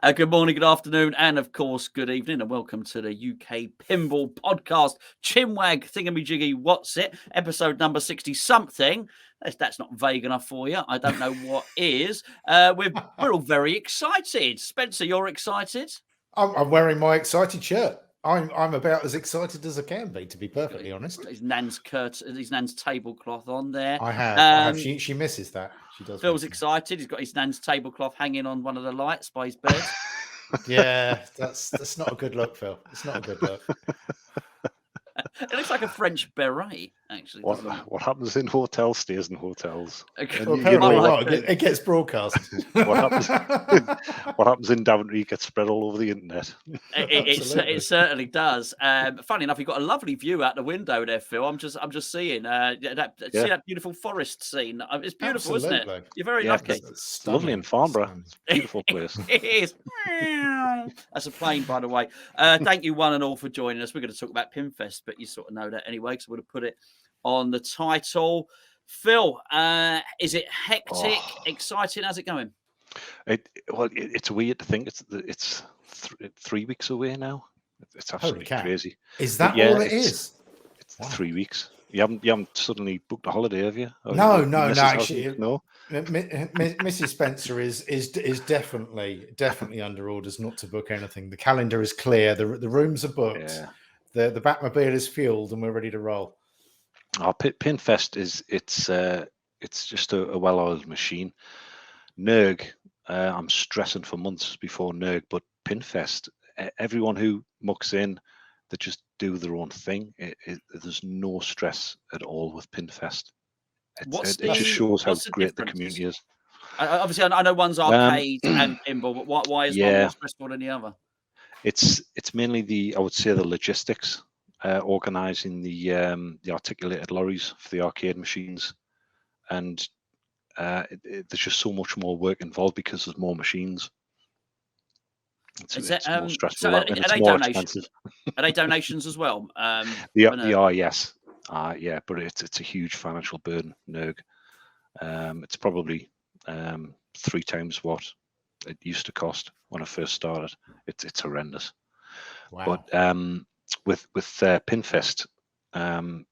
Good morning, good afternoon, and of course, good evening, and welcome to the UK Pinball Podcast. Chinwag thingamajiggy, what's it? Episode number 60-something. That's not vague enough for you. I don't know what is. We're all very excited. Spencer, you're excited? I'm wearing my excited shirt. I'm about as excited as I can be, to be perfectly honest. His Nan's tablecloth on there. I have. She misses that. She does. Phil's excited. He's got his Nan's tablecloth hanging on one of the lights by his bed. Yeah, that's not a good look, Phil. It's not a good look. It looks like a French beret, actually. What happens in hotels stays in hotels. It gets broadcast. What happens in Daventry gets spread all over the internet. It certainly does. Funny enough, you've got a lovely view out the window there, Phil. I'm just seeing see that beautiful forest scene. It's beautiful, Absolutely. Isn't it? You're very lucky. It's lovely in Farnborough. It's a beautiful place. It is. That's a plane, by the way. Thank you, one and all, for joining us. We're going to talk about Pinfest, but you sort of know that anyway, because we're going to put it on the title. Phil, is it hectic, exciting? How's it going? It's weird to think it's 3 weeks away now. It's absolutely crazy. Is that all it is? It's 3 weeks. You haven't suddenly booked a holiday, have you? No. Actually, no. Mrs. Spencer is definitely under orders not to book anything. The calendar is clear. The rooms are booked. Yeah. The Batmobile is fueled, and we're ready to roll. Pinfest it's just a well-oiled machine. NERG, I'm stressing for months before NERG, but Pinfest, everyone who mucks in, they just do their own thing. There's no stress at all with Pinfest. It just shows how great the community is. Obviously, I know one's arcade and pinball, but why is one more stressful than the other? It's mainly I would say the logistics, organising the articulated lorries for the arcade machines, and there's just so much more work involved because there's more machines. It's more stressful and it's more expensive. Are they donations as well? They are, yes. But it's a huge financial burden, NERG. It's probably 3 times what it used to cost when I first started. It's horrendous. Wow. But with Pinfest, in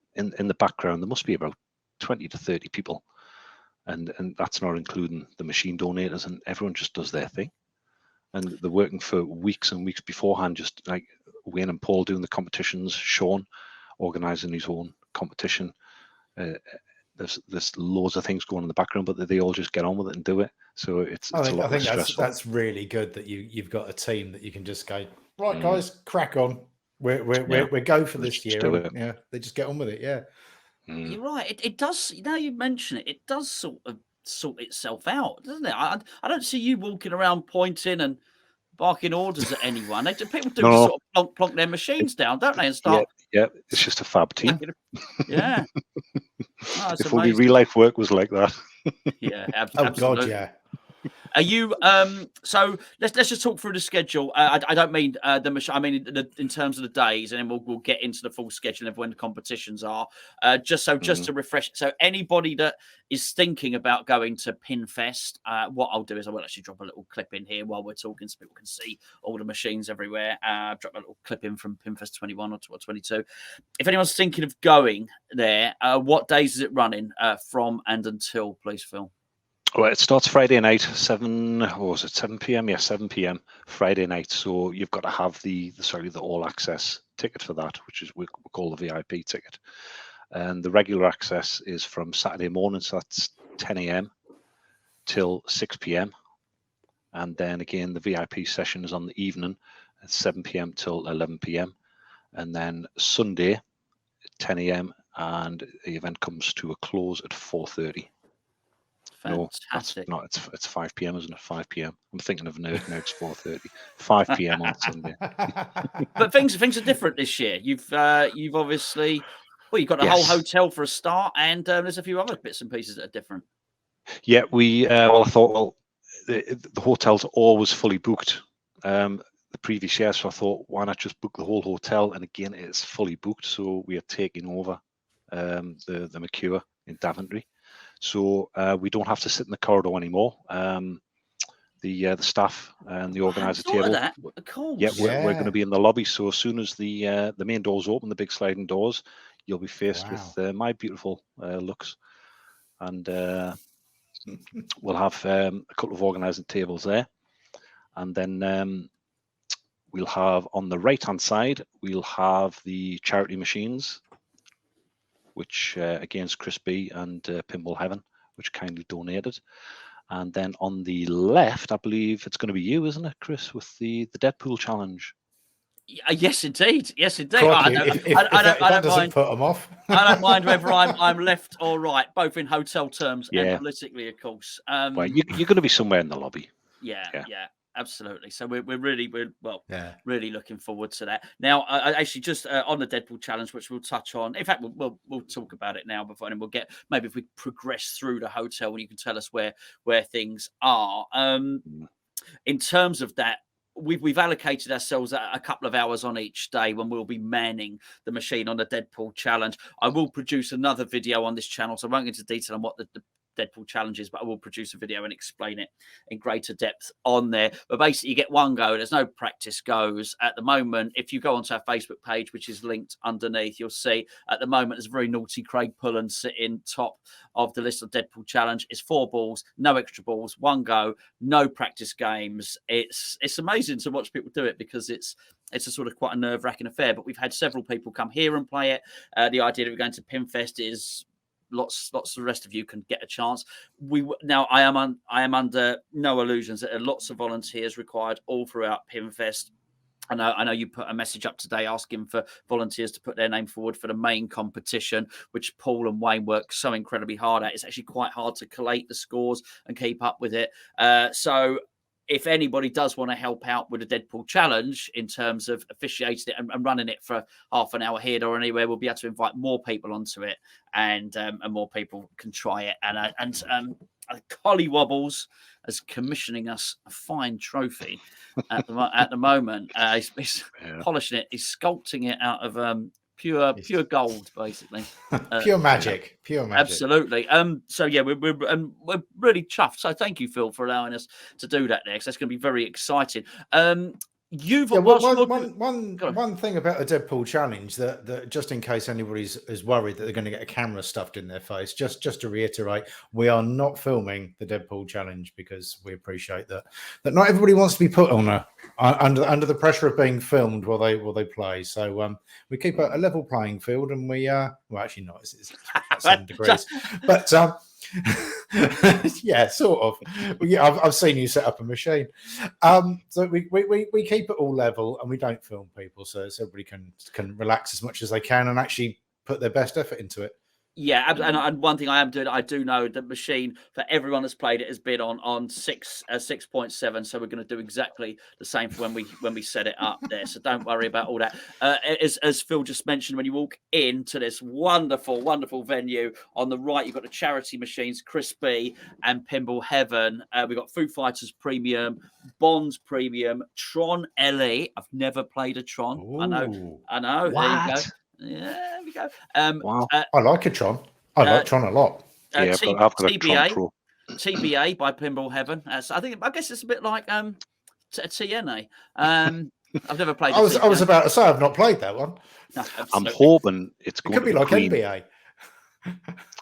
the background, there must be about 20 to 30 people, and that's not including the machine donators, and everyone just does their thing. And they're working for weeks and weeks beforehand, just like Wayne and Paul doing the competitions, Sean organising his own competition. There's loads of things going on in the background, but they all just get on with it and do it. So it's a lot less stressful. That's really good that you've got a team that you can just go, right, guys, crack on. We're go for this year. Yeah, they just get on with it. Yeah, you're right. It does. Now you mention it, it does sort itself out, doesn't it? I don't see you walking around pointing and barking orders at anyone. People do sort of plonk their machines down, don't they? And start. Yeah, it's just a fab team. Yeah. If only real life work was like that. Yeah, absolutely. Oh God, yeah. Are you so let's just talk through the schedule. I don't mean the machine. I mean in terms of the days, and then we'll get into the full schedule of when the competitions are. Just to refresh. So anybody that is thinking about going to Pinfest, what I'll do is I will actually drop a little clip in here while we're talking, so people can see all the machines everywhere. Drop a little clip in from Pinfest 21 or 22. If anyone's thinking of going there, what days is it running from and until, please, Phil? Well, it starts Friday night, 7 p.m. Yeah, 7 p.m. Friday night. So you've got to have the all access ticket for that, which is we call the VIP ticket. And the regular access is from Saturday morning, so that's 10 a.m. till 6 p.m. And then again, the VIP session is on the evening at 7 p.m. till 11 p.m. And then Sunday, 10 a.m. and the event comes to a close at 4:30. Fantastic. No, it's 5 p.m., isn't it? 5 p.m. I'm thinking of NERG's 4:30. 5 p.m. on Sunday. But things are different this year. You've obviously you've got a whole hotel for a start, and there's a few other bits and pieces that are different. Yeah, I thought the hotel's always fully booked the previous year, so I thought why not just book the whole hotel? And again, it's fully booked, so we are taking over the Mercure in Daventry. So we don't have to sit in the corridor anymore. the staff and the organizer table. That. Of course. Yeah, we're going to be in the lobby. So as soon as the main doors open, the big sliding doors, you'll be faced with my beautiful looks, and we'll have a couple of organizing tables there, and then we'll have on the right hand side we'll have the charity machines, which against Chris B and Pinball Heaven, which kindly donated. And then on the left, I believe it's going to be you, isn't it, Chris, with the Deadpool challenge? Yes, indeed. Yes, indeed. Crikey, I if don't that doesn't mind. put them off. I don't mind whether I'm left or right, both in hotel terms and politically, of course. Well, you're going to be somewhere in the lobby. Yeah. Absolutely. So we're really looking forward to that. Now, I actually just on the Deadpool challenge, which we'll touch on. In fact, we'll talk about it now before, and we'll get maybe if we progress through the hotel, and you can tell us where things are. In terms of that, we've allocated ourselves a couple of hours on each day when we'll be manning the machine on the Deadpool challenge. I will produce another video on this channel, so I won't get into detail on what the Deadpool challenges, but I will produce a video and explain it in greater depth on there. But basically, you get one go. There's no practice goes at the moment. If you go onto our Facebook page, which is linked underneath, you'll see at the moment there's a very naughty Craig Pullen sitting top of the list of Deadpool challenge. It's 4 balls, no extra balls, one go, no practice games. It's amazing to watch people do it because it's a sort of quite a nerve-wracking affair. But we've had several people come here and play it. The idea that we're going to Pinfest is lots of the rest of you can get a chance. I am under no illusions that there are lots of volunteers required all throughout Pinfest. I know you put a message up today asking for volunteers to put their name forward for the main competition, which Paul and Wayne work so incredibly hard at. It's actually quite hard to collate the scores and keep up with it. So if anybody does want to help out with the Deadpool challenge in terms of officiating it and running it for half an hour here or anywhere, we'll be able to invite more people onto it, and more people can try it. And Collie Wobbles is commissioning us a fine trophy at the moment. He's polishing it. He's sculpting it out of pure gold, basically. Pure magic. Absolutely. So yeah, we're really chuffed. So thank you, Phil, for allowing us to do that next. That's going to be very exciting. One thing about the Deadpool challenge that just in case anybody is worried that they're going to get a camera stuffed in their face, just to reiterate, we are not filming the Deadpool challenge because we appreciate that not everybody wants to be put on under the pressure of being filmed while they play. So we keep a level playing field, and we well, actually not. It's at 7 degrees, but yeah, sort of. Yeah, I've seen you set up a machine. So we keep it all level, and we don't film people, so everybody can relax as much as they can and actually put their best effort into it. Yeah, and one thing I am doing, I do know the machine for everyone that's played it has been on 6.7, so we're going to do exactly the same for when we set it up there. So don't worry about all that. As Phil just mentioned, when you walk into this wonderful venue, on the right you've got the charity machines, Chris B and Pinball Heaven. We've got Foo Fighters Premium, Bonds Premium, Tron LE. I've never played a Tron. Ooh. I know. What? There you go. Yeah, there we go. Wow. I like a Tron. I like Tron a lot. Yeah, I've got a Tron Pro. TBA by Pinball Heaven. So I guess it's a bit like a TNA. I've never played. I was about to say I've not played that one. No, I'm hoping it's going to be like Queen. NBA.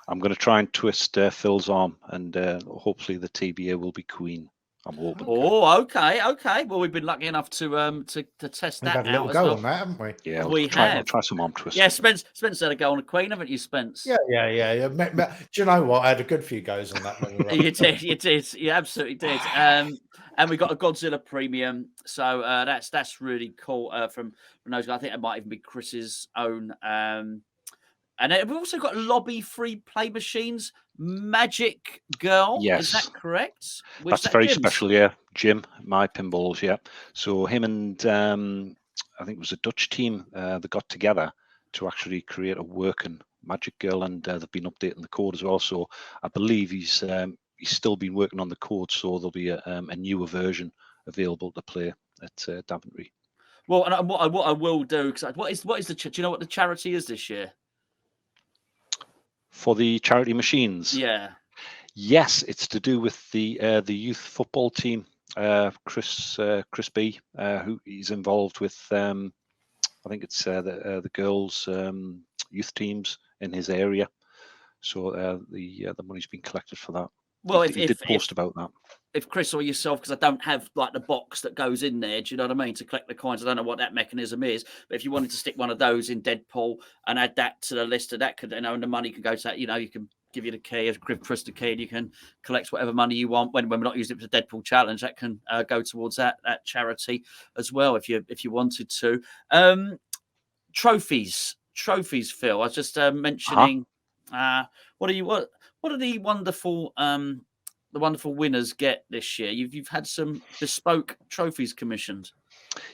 I'm going to try and twist Phil's arm, and hopefully the TBA will be Queen. I'm hoping. Oh, okay. Well, we've been lucky enough to test that We've had a little out. go on that, haven't we? Yeah, I'll try some arm twists. Yeah, Spence had a go on a Queen, haven't you, Spence? Yeah. Do you know what? I had a good few goes on that. You did. You absolutely did. And we got a Godzilla Premium, so that's really cool. From those guys, I think it might even be Chris's own. And we've also got lobby free play machines. Magic Girl, yes, is that correct? That's very special, yeah. Jim, my pinballs, yeah. So him and I think it was a Dutch team that got together to actually create a working Magic Girl, and they've been updating the code as well. So I believe he's still been working on the code, so there'll be a newer version available to play at Daventry. Well, and what I will do, because what is the do you know what the charity is this year? For the charity machines, yeah, yes, it's to do with the youth football team Chris B, who he's involved with. I think it's the girls' youth teams in his area. So the money's been collected for that. Well, he did post about that. If Chris or yourself, because I don't have like the box that goes in there, do you know what I mean, to collect the coins? I don't know what that mechanism is, but if you wanted to stick one of those in Deadpool and add that to the list, that could, and the money could go to that. You can give you the key, give Chris the key, and you can collect whatever money you want. When we're not using it for the Deadpool challenge, that can go towards that charity as well, if you wanted to. Trophies, Phil. I was just mentioning. What are the wonderful winners get this year? You've had some bespoke trophies commissioned.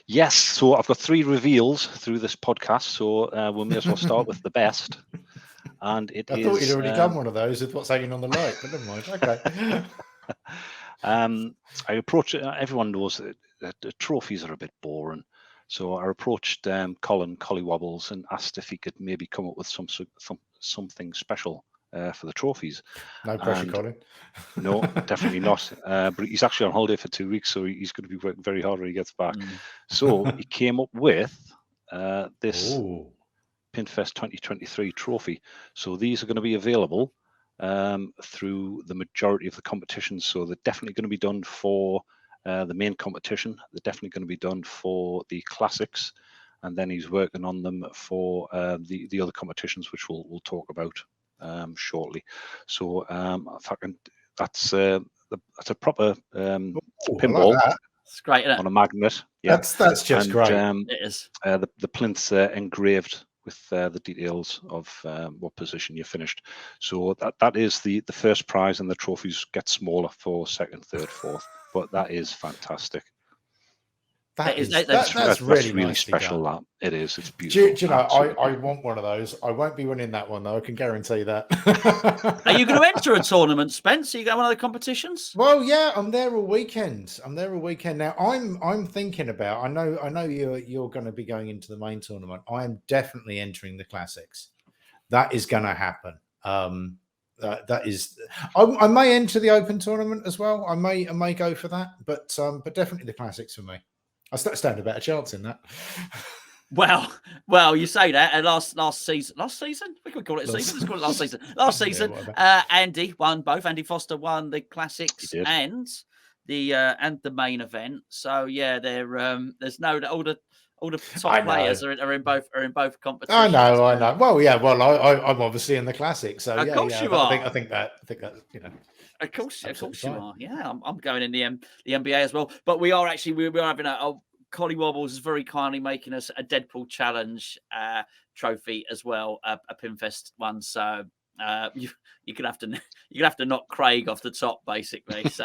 Yes, so I've got 3 reveals through this podcast, so we may as well start with the best. And I thought you'd already done one of those with what's hanging on the right, but never mind. Okay. I approach everyone knows that the trophies are a bit boring, so I approached Colin Collywobbles and asked if he could maybe come up with something special for the trophies. No pressure, Colin. No, definitely not. But he's actually on holiday for 2 weeks, so he's going to be working very hard when he gets back. So he came up with this Pinfest 2023 trophy. So these are going to be available through the majority of the competitions. So they're definitely going to be done for the main competition. They're definitely going to be done for the classics, and then he's working on them for the other competitions, which we'll talk about shortly. So that's a proper pinball. Like it's great, isn't it? On a magnet. Yeah, that's just great. It is. The plinth's engraved with the details of what position you finished. So that is the first prize, and the trophies get smaller for second, third, fourth. But that is fantastic. That's really special. Done. It is. It's beautiful. Do you know, I want one of those. I won't be winning that one though. I can guarantee that. Are you going to enter a tournament, Spence? Are you going to one of the competitions? Well, yeah, I'm there all weekend. Now. I'm thinking about. I know you're going to be going into the main tournament. I am definitely entering the classics. That is going to happen. That is. I may enter the open tournament as well. I may go for that, but definitely the classics for me. I stand a better chance in that. Well, you say that. And last season, we could call it a season. Let's call it last season. Last season, Andy won both. Andy Foster won the classics and the main event. So yeah, there's no all the top players are in both competitions. I know. Well, yeah. Well, I'm obviously in the classics. So of course you are. I think that Of course you are. Yeah, I'm going in the NBA as well. But we are having Collie Wobbles is very kindly making us a Deadpool challenge trophy as well, a Pinfest one. So you're gonna have to knock Craig off the top, basically. So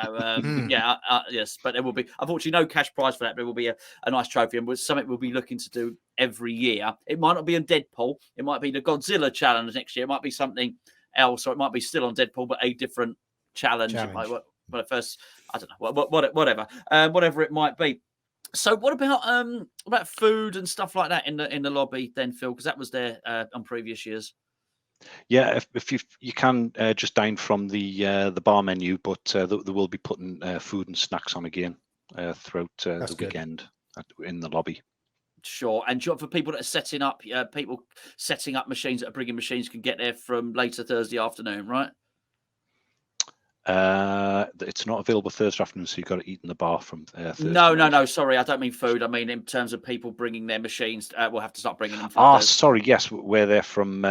yes, but there will be unfortunately no cash prize for that. But it will be a nice trophy, and something we'll be looking to do every year. It might not be on Deadpool. It might be the Godzilla challenge next year. It might be something else, or it might be still on Deadpool, but a different challenge. But first, I don't know. Whatever it might be. So, what about food and stuff like that in the lobby then, Phil? Because that was there on previous years. Yeah, if you can just dine from the bar menu, but they will be putting food and snacks on again throughout the weekend in the lobby. Sure, and for people that are setting up, machines that are bringing machines can get there from later Thursday afternoon, right? It's not available Thursday afternoon, so you've got to eat in the bar from Thursday. No. Sorry, I don't mean food. I mean in terms of people bringing their machines. We'll have to start bringing them. Sorry. Yes, we're there from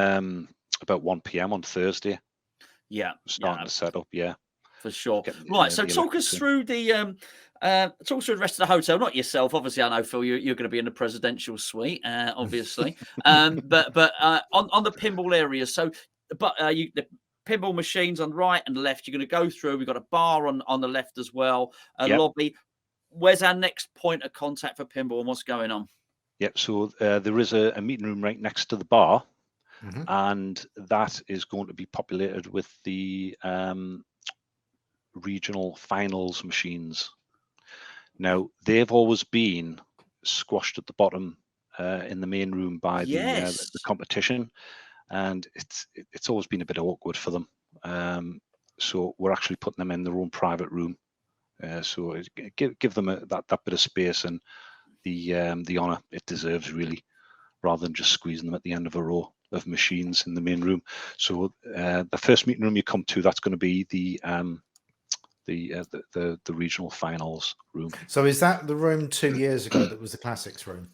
about 1 p.m. on Thursday. Yeah, starting to set up. Yeah, for sure. Right. So talk us through the rest of the hotel. Not yourself, obviously. I know, Phil, you're going to be in the presidential suite, obviously. But on the pinball area. So, the pinball machines on the right and the left, you're going to go through. We've got a bar on the left as well, lobby. Where's our next point of contact for pinball and what's going on? Yep, so there is a meeting room right next to the bar, and that is going to be populated with the regional finals machines. Now, they've always been squashed at the bottom in the main room by the competition. And it's always been a bit awkward for them. So we're actually putting them in their own private room So give them that bit of space and the honour it deserves, really, rather than just squeezing them at the end of a row of machines in the main room. So the first meeting room you come to, that's going to be the regional finals room. So is that the room 2 years ago that was the classics room?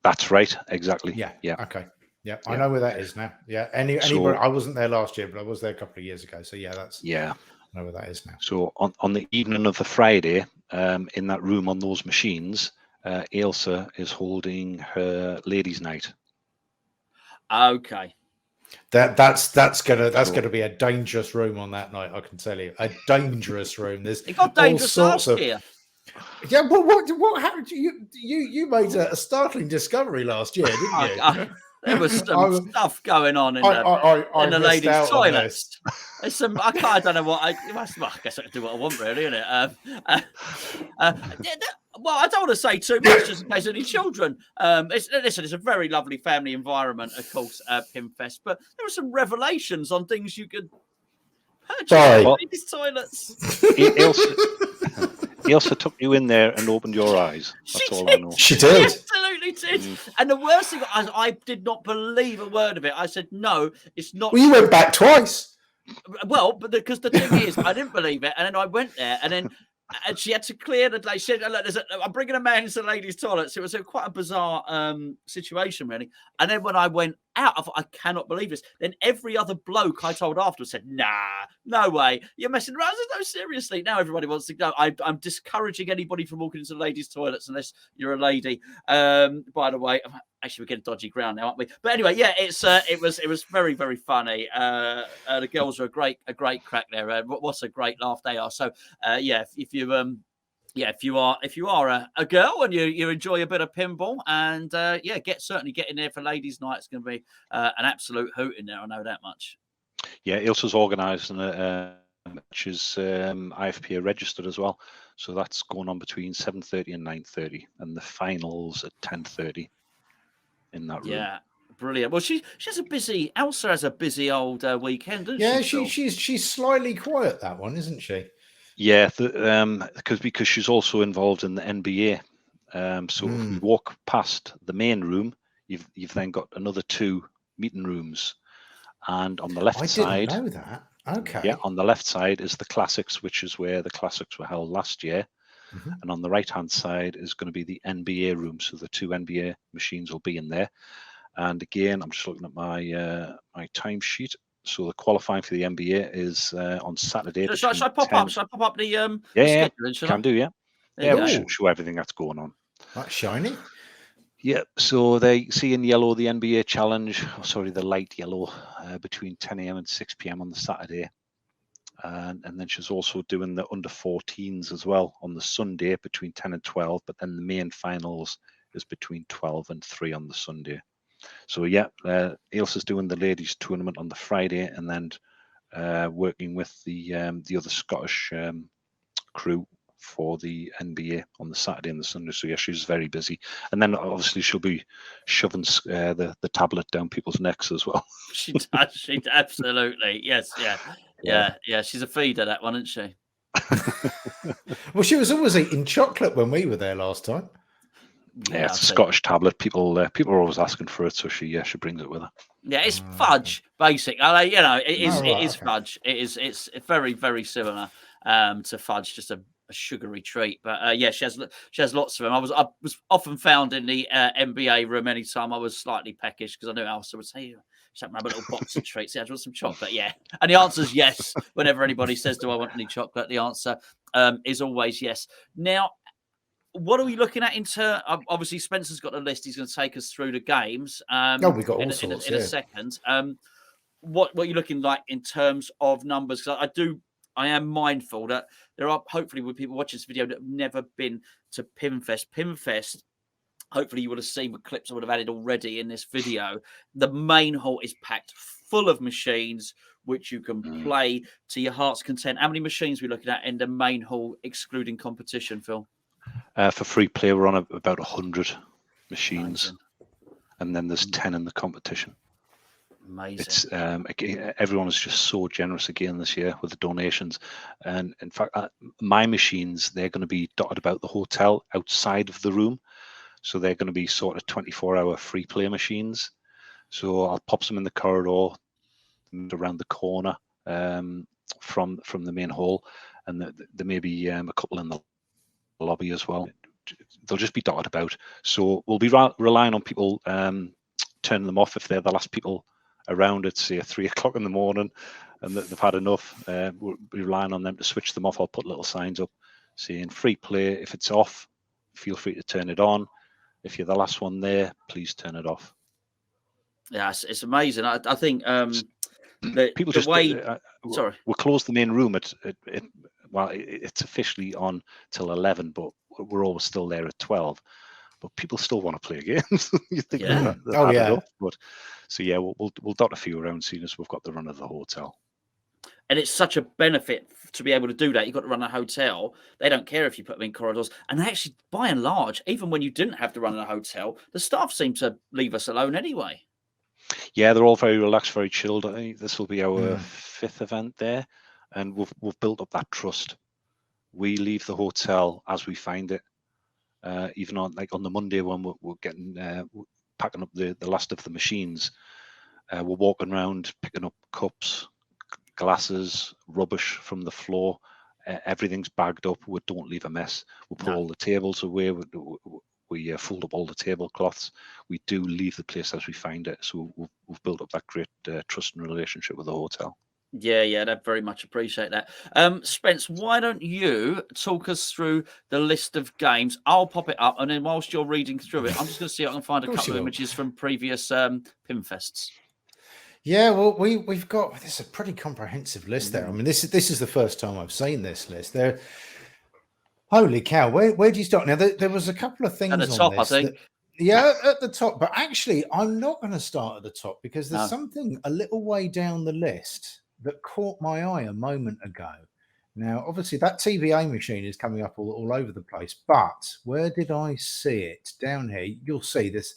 That's right, exactly. Yeah. Okay. Yeah, I Yeah. know where that is now. Yeah. So- I wasn't there last year, but I was there a couple of years ago. So yeah, Yeah. I know where that is now. So on the evening of the Friday, in that room on those machines, Ailsa is holding her ladies' night. Okay. That's gonna be a dangerous room on that night. I can tell you, a dangerous room. There's It got all dangerous sorts last of year. yeah. Well, what happened? You made a startling discovery last year, didn't you? There was some stuff going on in the missed ladies' out on toilets. There's some. I don't know what. I guess I can do what I want, really, innit? Well, I don't want to say too much, just in case any children. It's a very lovely family environment, of course, Pinfest. But there were some revelations on things you could purchase Sorry. in ladies' toilets. Ailsa took you in there and opened your eyes. That's all I know. She did. She absolutely did. And the worst thing, I did not believe a word of it. I said, no, it's not. Well, you went back twice. Well, but because the thing is, I didn't believe it, and then I went there, and she had to clear the. Like, she said, "Look, I'm bringing a man into the ladies' toilets." It was quite a bizarre situation, really. And then when I went out, I thought, I cannot believe this. Then every other bloke I told afterwards said, "Nah, no way, you're messing around." I said, "No, seriously." Now everybody wants to go. I'm discouraging anybody from walking into the ladies' toilets unless you're a lady. By the way. Actually, we're getting dodgy ground now, aren't we? But anyway, yeah, it was very, very funny. The girls are a great crack there. What a great laugh they are. So yeah, if you are a girl and you enjoy a bit of pinball, and yeah, certainly get in there for ladies' night. It's going to be an absolute hoot in there. I know that much. Yeah, Ailsa's organising which is IFPA registered as well. So that's going on between 7:30 and 9:30, and the finals at 10:30. In that room. Yeah, brilliant. Well, Ailsa has a busy old weekend, doesn't she? Yeah, she's slightly quiet, that one, isn't she? Yeah, because she's also involved in the NBA. So if we walk past the main room, you've then got another 2 meeting rooms, and on the left side, I didn't know that. Okay. Yeah, on the left side is the classics, which is where the classics were held last year. And on the right-hand side is going to be the NBA room. So the 2 NBA machines will be in there. And again, I'm just looking at my my timesheet. So the qualifying for the NBA is on Saturday. Should I pop up? Should I pop up the yeah, schedule? can do, yeah. Yeah, we'll show everything that's going on. That's shiny. Yeah, so they see in yellow the NBA challenge, the light yellow, between 10 a.m. and 6 p.m. on the Saturday. And then she's also doing the under 14s as well on the Sunday between 10 and 12. But then the main finals is between 12 and 3 on the Sunday. So yeah, Ailsa's doing the ladies tournament on the Friday, and then working with the other Scottish crew for the NBA on the Saturday and the Sunday. So yeah, she's very busy. And then obviously she'll be shoving the tablet down people's necks as well. She does. She absolutely. Yes. Yeah. She's a feeder, that one, isn't she? Well, she was always eating chocolate when we were there last time. Yeah, it's a Scottish tablet. People are always asking for it, so she brings it with her. Yeah, it's fudge, basically. It is fudge. It's very, very similar to fudge, just a sugary treat. But yeah, she has lots of them. I was often found in the NBA room anytime I was slightly peckish, because I knew Ailsa would say, "Have a little box of treats. Yeah, do you want some chocolate?" Yeah, and the answer is yes. Whenever anybody says, "Do I want any chocolate?" the answer is always yes. Now, what are we looking at obviously Spencer's got a list. He's going to take us through the games. We got all sorts in a second. What are you looking like in terms of numbers? Because I am mindful that there are, hopefully, with people watching this video that have never been to Pinfest. Pinfest, hopefully you would have seen the clips I would have added already in this video. The main hall is packed full of machines, which you can play to your heart's content. How many machines are we looking at in the main hall, excluding competition, Phil? For free play, we're on about 100 machines. Amazing. And then there's 10 in the competition. Amazing. It's again, everyone is just so generous again this year with the donations, and in fact, my machines, they're going to be dotted about the hotel outside of the room, so they're going to be sort of 24-hour free play machines. So I'll pop some in the corridor, around the corner from the main hall, and there may be a couple in the lobby as well. They'll just be dotted about. So we'll be relying on people turning them off if they're the last people around at, say, 3 o'clock in the morning and they've had enough. We'll be relying on them to switch them off. I'll put little signs up saying free play. If it's off, feel free to turn it on. If you're the last one there, please turn it off. Yeah, it's amazing. I think people the just way. Sorry, we'll close the main room well, it's officially on till 11, but we're always still there at 12. But people still want to play games. You think they've had enough, but so yeah, we'll dot a few around soon as we've got the run of the hotel. And it's such a benefit to be able to do that. You've got to run a hotel. They don't care if you put them in corridors. And actually, by and large, even when you didn't have to run in a hotel, the staff seem to leave us alone anyway. Yeah, they're all very relaxed, very chilled. I think this will be our 5th event there, and we've built up that trust. We leave the hotel as we find it. Even on the Monday when we're getting packing up the last of the machines, we're walking around picking up cups, glasses, rubbish from the floor. Everything's bagged up. We don't leave a mess. We put all the tables away. We fold up all the tablecloths. We do leave the place as we find it. So we've built up that great trust and relationship with the hotel. Yeah, I very much appreciate that. Spence, why don't you talk us through the list of games? I'll pop it up, and then whilst you're reading through it, I'm just going to see if I can find a couple of images from previous Pinfests. Yeah, well, we've got this is a pretty comprehensive list there. I mean, this is the first time I've seen this list. There, holy cow! Where do you start? Now, there was a couple of things at the on top, this I think. At the top. But actually, I'm not going to start at the top because there's something a little way down the list that caught my eye a moment ago. Now, obviously, that TVA machine is coming up all over the place. But where did I see it? Down here, you'll see this.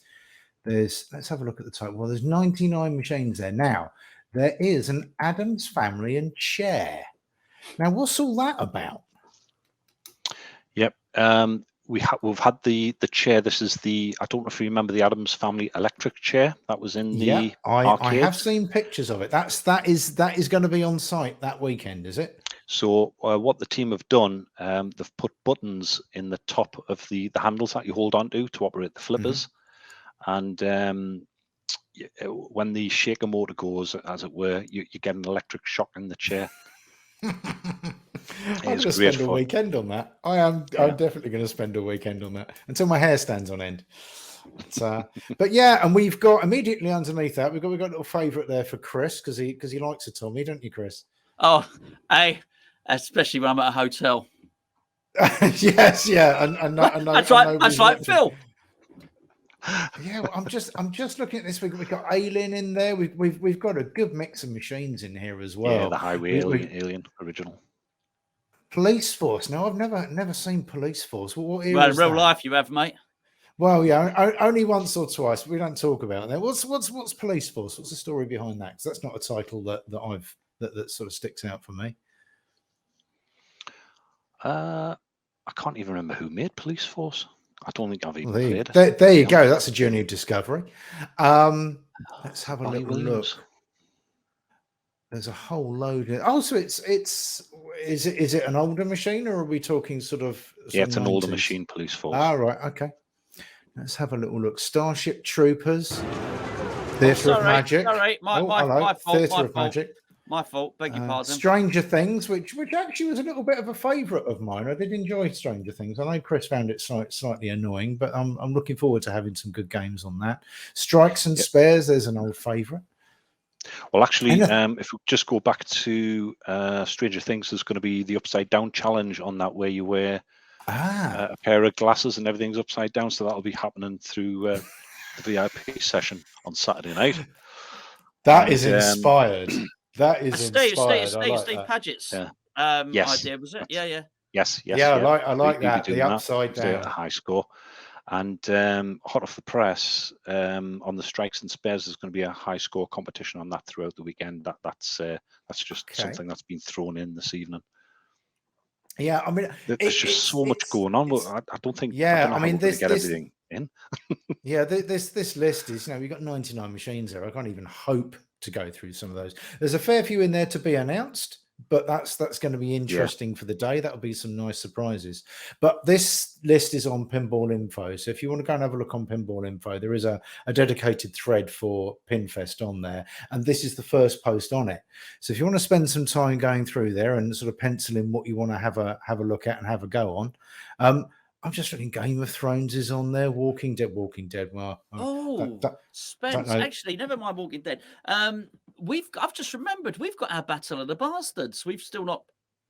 Let's have a look at the title. Well, there's 99 machines there. Now, there is an Addams Family and chair. Now, what's all that about? Yep. We've had the chair. This is I don't know if you remember the Addams Family electric chair that was in the arcade. I have seen pictures of it. That is going to be on site that weekend, is it? So what the team have done, they've put buttons in the top of the handles that you hold on to operate the flippers. And when the shaker motor goes, as it were, you get an electric shock in the chair. I'm going to spend a weekend on that. I'm definitely going to spend a weekend on that until my hair stands on end. But yeah, and we've got immediately underneath that we've got a little favourite there for Chris because he likes a Tommy, don't you, Chris? Oh, hey, especially when I'm at a hotel. Yes, yeah, and that's right, Phil. Yeah, well, I'm just looking at this. We've got Alien in there. We've got a good mix of machines in here as well. Yeah, the Highway Alien original. Police Force. Now I've never seen Police Force. What era well, in is real that? life, you have, mate. Well, yeah, only once or twice. We don't talk about that. What's Police Force? What's the story behind that? Because that's not a title that sort of sticks out for me. I can't even remember who made Police Force. I don't think I've even played it. There you go. That's a journey of discovery. Let's have a little look. There's a whole load. So is it an older machine or are we talking sort of? Yeah, it's an older machine. Police Force. Ah, right. Okay. Let's have a little look. Starship Troopers. Theatre of Magic. All right, my fault. Theatre of Magic. My fault. Beg your pardon. Stranger Things, which actually was a little bit of a favourite of mine. I did enjoy Stranger Things. I know Chris found it slightly annoying, but I'm looking forward to having some good games on that. Strikes and Spares, there's an old favourite. Well, actually, if we just go back to Stranger Things, there's going to be the Upside Down challenge on that, where you wear a pair of glasses and everything's upside down. So that'll be happening through the VIP session on Saturday night. That is inspired. That is inspired. Steve Paget's idea, was it? Yeah. Yes. Yeah, I like that. The upside down. A high score. And hot off the press, on the strikes and spares, there's going to be a high score competition on that throughout the weekend. That's just something that's been thrown in this evening. Yeah, I mean, there's just so much going on. I don't think. Yeah, I don't know how we're going to get everything in. Yeah, this list is, we've got 99 machines there. I can't even hope to go through some of those. There's a fair few in there to be announced, but that's going to be interesting for the day. That'll be some nice surprises. But this list is on Pinball Info, so if you want to go and have a look on Pinball Info, there is a dedicated thread for Pinfest on there, and this is the first post on it. So if you want to spend some time going through there and sort of pencil in what you want to have a look at and have a go on. I'm just looking. Game of Thrones is on there. Walking Dead. Well, Spence. Actually, never mind Walking Dead. I've just remembered we've got our Battle of the Bastards. We've still not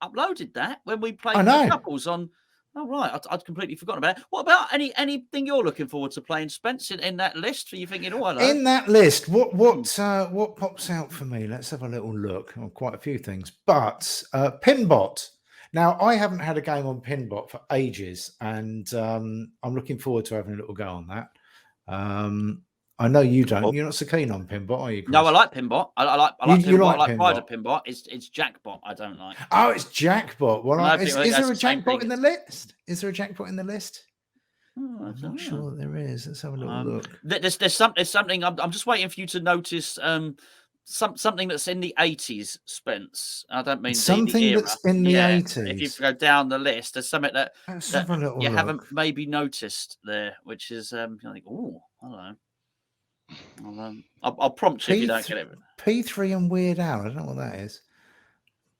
uploaded that when we played the couples on. Oh right, I'd completely forgotten about it. What about anything you're looking forward to playing, Spence, in that list? Are you thinking, oh, hello? In that list, what pops out for me? Let's have a little look. Oh, quite a few things, but Pinbot. Now, I haven't had a game on Pinbot for ages, and I'm looking forward to having a little go on that. I know you don't. You're not so keen on Pinbot, are you, Chris? No, I like Pinbot. I like Pinbot. I like Pride of Pinbot. It's Jackbot I don't like. Oh, it's Jackbot. Well, is there a Jackbot in the list? Is there a Jackbot in the list? I'm not sure there is. Let's have a little look. There's something. I'm just waiting for you to notice. Something that's in the 80s, Spence. I don't mean something the era. That's in the 80s. If you go down the list, there's something that you haven't look. maybe noticed there, which is I think, oh, hello. I'll prompt you if you don't get it. P3 and Weird Al. I don't know what that is.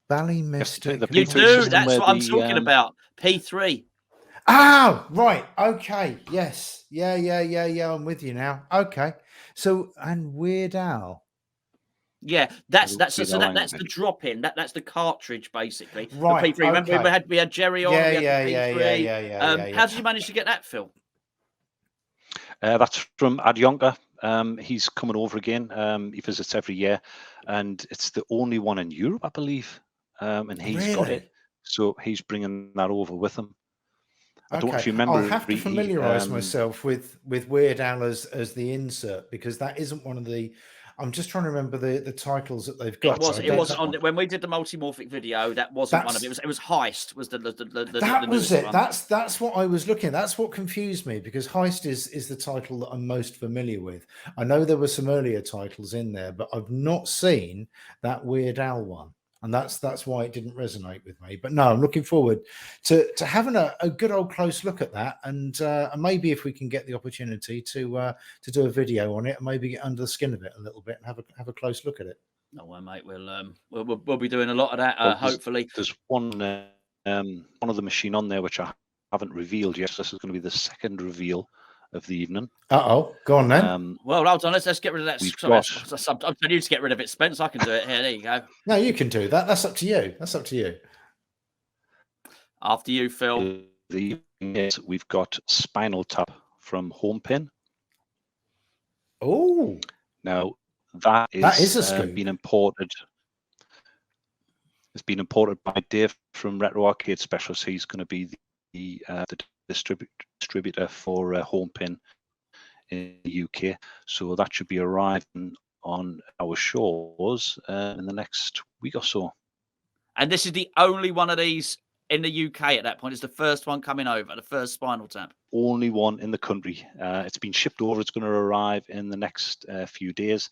Bally Mystic. You do. That's what I'm talking about. P3. Oh, right. Okay. Yes. Yeah. I'm with you now. Okay. So, and Weird Al. Yeah, that's the drop in. That's the cartridge basically. Right. P3. Remember we had Jerry on. Yeah. How did you manage to get that, Phil? That's from Adyonka. He's coming over again. He visits every year, and it's the only one in Europe, I believe. And he's got it, so he's bringing that over with him. I don't know if you remember. I'll have to familiarise myself with Weird Al as the insert, because that isn't one of the. I'm just trying to remember the titles that they've got. It was on when we did the multimorphic video. That wasn't one of it. It was Heist. Was that was it? One. That's what I was looking at. That's what confused me, because Heist is the title that I'm most familiar with. I know there were some earlier titles in there, but I've not seen that Weird Al one, and that's why it didn't resonate with me. But no, I'm looking forward to having a good old close look at that, and maybe if we can get the opportunity to do a video on it, and maybe get under the skin of it a little bit and have a close look at it. No way, mate. We'll be doing a lot of that. Hopefully, there's one of the machine on there which I haven't revealed yet. This is going to be the second reveal of the evening. Go on then. Well, hold on. Let's get rid of that. I'm telling you to get rid of it, Spence. I can do it here. There you go. No, you can do that. That's up to you. After you, Phil. We've got Spinal Tap from Homepin. Oh, now that is been imported. It's been imported by Dave from Retro Arcade Specialists. He's going to be the distributor for Homepin in the UK, so that should be arriving on our shores in the next week or so. And this is the only one of these in the UK at that point. It's the first one coming over, the first Spinal Tap. Only one in the country. It's been shipped over. It's going to arrive in the next few days.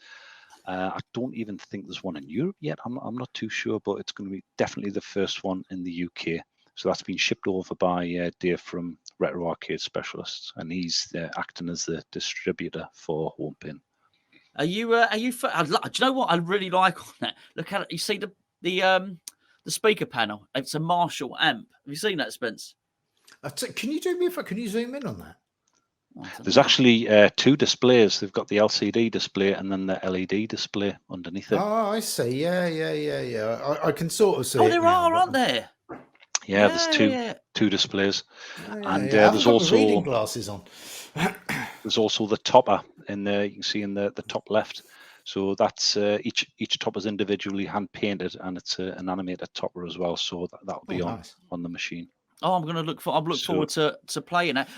I don't even think there's one in Europe yet. I'm not too sure, but it's going to be definitely the first one in the UK. So that's been shipped over by Dave from Retro Arcade Specialists, and he's acting as the distributor for Homepin. Are you? Do you know what I really like on that? Look at it. You see the speaker panel. It's a Marshall amp. Have you seen that, Spence? Can you do me a favor? Can you zoom in on that? There's actually two displays. They've got the LCD display and then the LED display underneath it. Oh, I see. Yeah. I can sort of see. Oh, there aren't there? Yeah, there's two displays, and there's also reading glasses on. There's also the topper in there. You can see in the top left. So that's each topper is individually hand painted, and it's an animated topper as well. So that'll be on the machine. Oh, I'm forward to playing it.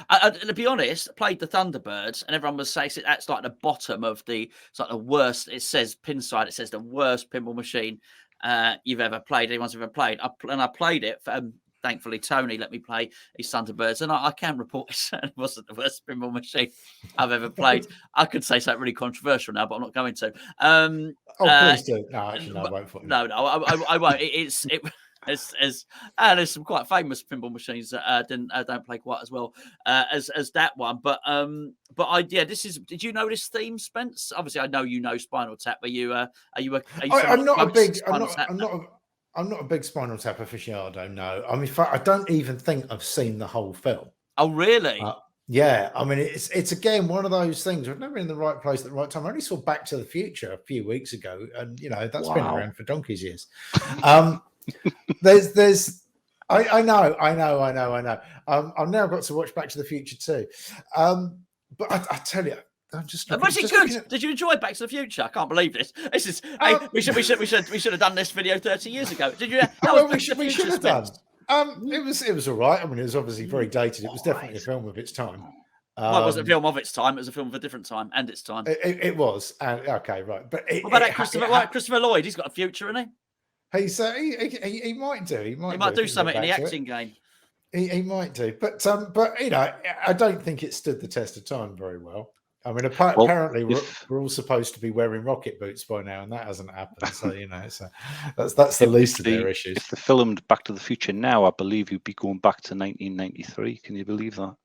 To be honest, I played the Thunderbirds, and everyone was saying that's like the bottom of it's like the worst. It says Pinside. It says the worst pinball machine you've ever played. Anyone's ever played. I played it. Thankfully, Tony let me play his Thunderbirds, and I can report it wasn't the worst pinball machine I've ever played. I could say something really controversial now, but I'm not going to. Please do. No, actually, no, I won't. No, I won't. There's some quite famous pinball machines that don't play quite as well as that one. But did you know this theme, Spence? Obviously, I know you know Spinal Tap. I'm not a big Spinal Tap aficionado. No, I mean, I don't even think I've seen the whole film. Oh, really? Yeah, I mean, it's again one of those things. I've never been in the right place at the right time. I only saw Back to the Future a few weeks ago, and that's been around for donkey's years. I know. I've now got to watch Back to the Future too. But I tell you, I'm just. Was it good? Did you enjoy Back to the Future? I can't believe this. This is. We should have done this video 30 years ago. Did you? We should have done. It was all right. I mean, it was obviously very dated. It was definitely a film of its time. Well, it wasn't a film of its time. It was a film of a different time and its time. It was. Okay, right. But what about that Christopher Lloyd? He's got a future, isn't he? He might do. He might do something in the acting game. He might do. But I don't think it stood the test of time very well. I mean, apparently we're all supposed to be wearing rocket boots by now, and that hasn't happened. So that's the least of their issues. If they filmed Back to the Future now, I believe you'd be going back to 1993. Can you believe that?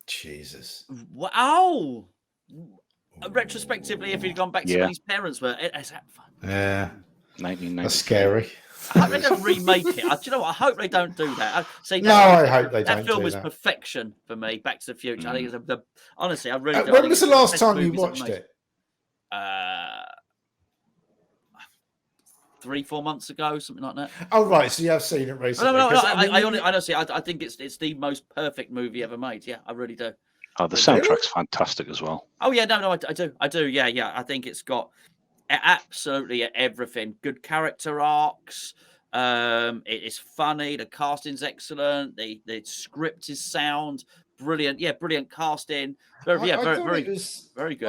Jesus! Wow. Retrospectively, if he'd gone back to when his parents were, is that fun? Yeah, 1993. That's scary. I hope they don't remake it. Do you know what? I hope they don't do that. I hope they don't. That film do was that. Perfection for me. Back to the Future. I think it's honestly, I really. When was the last time you watched it? 3-4 months ago, something like that. Oh right, so you have seen it recently. No. Honestly, I think it's the most perfect movie ever made. Yeah, I really do. Oh, the soundtrack's fantastic as well. Oh yeah, no, I do. Yeah. I think it's got absolutely everything. Good character arcs. It is funny. The casting's excellent. The script is sound. Brilliant. Yeah, brilliant casting. Very good. I